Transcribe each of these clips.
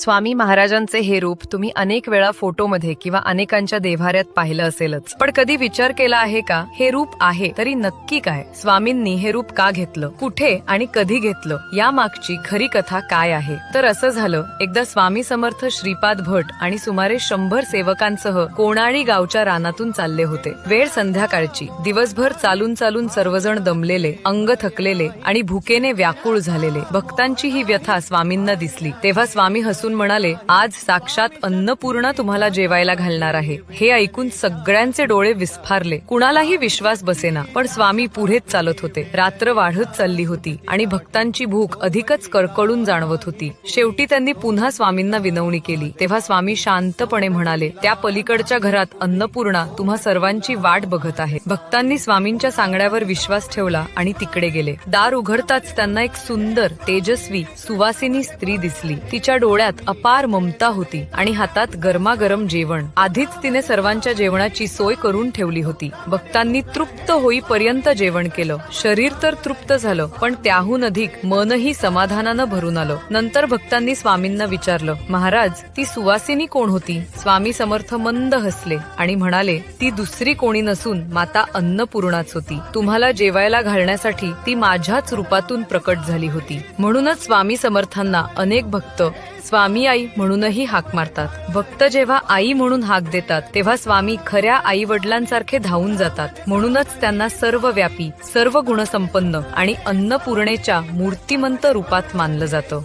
स्वामी महाराजांचे हे रूप तुम्ही अनेक वेळा फोटोमध्ये किंवा अनेकांच्या देव्हाऱ्यात पाहिलं असेलच, पण कधी विचार केला आहे का हे रूप आहे तरी नक्की काय? स्वामींनी हे रूप का घेतलं, कुठे आणि कधी घेतलं, या मागची खरी कथा काय आहे? तर असं झालं, एकदा स्वामी समर्थ श्रीपाद भट आणि सुमारे 100 सेवकांसह कोणाळी गावच्या रानातून चालले होते. वेळ संध्याकाळची. दिवसभर चालून चालून सर्वजण दमलेले, अंग थकलेले आणि भुकेने व्याकुळ झालेले. भक्तांची ही व्यथा स्वामींना दिसली. तेव्हा स्वामी हसून म्हणाले, आज साक्षात अन्नपूर्णा तुम्हाला जेवायला घालणार आहे. हे ऐकून सगळ्यांचे डोळे विस्फारले. कुणालाही विश्वास बसेना, पण स्वामी पुढेच चालत होते. रात्र वाढत चालली होती आणि भक्तांची भूक अधिकच कळकळून जाणवत होती. शेवटी त्यांनी पुन्हा स्वामींना विनवणी केली. तेव्हा स्वामी शांतपणे म्हणाले, त्या पलीकडच्या घरात अन्नपूर्णा तुम्हा सर्वांची वाट बघत आहे. भक्तांनी स्वामींच्या सांगण्यावर विश्वास ठेवला आणि तिकडे गेले. दार उघडताच त्यांना एक सुंदर, तेजस्वी, सुवासिनी स्त्री दिसली. तिच्या डोळ्यात अपार ममता होती आणि हातात गरमागरम जेवण. आधीच तिने सर्वांच्या जेवणाची सोय करून ठेवली होती. भक्तांनी तृप्त होईपर्यंत जेवण केलं. शरीर तर तृप्त झालं, पण त्याहून अधिक मनही समाधानानं भरून आलं. नंतर भक्तांनी स्वामींना विचारलं, महाराज, ती सुवासिनी कोण होती? स्वामी समर्थ मंद हसले आणि म्हणाले, ती दुसरी कोणी नसून माता अन्नपूर्णाच होती. तुम्हाला जेवायला घालण्यासाठी ती माझ्याच रूपातून प्रकट झाली होती. म्हणूनच स्वामी समर्थांना अनेक भक्त स्वामी आई म्हणूनही हाक मारतात. भक्त जेव्हा आई म्हणून हाक देतात तेव्हा स्वामी खऱ्या आई वडिलांसारखे धावून जातात. म्हणूनच त्यांना सर्वव्यापी, सर्व गुणसंपन्न आणि अन्नपूर्णेच्या मूर्तिमंत रूपात मानलं जातं.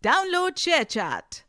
Download ShareChat.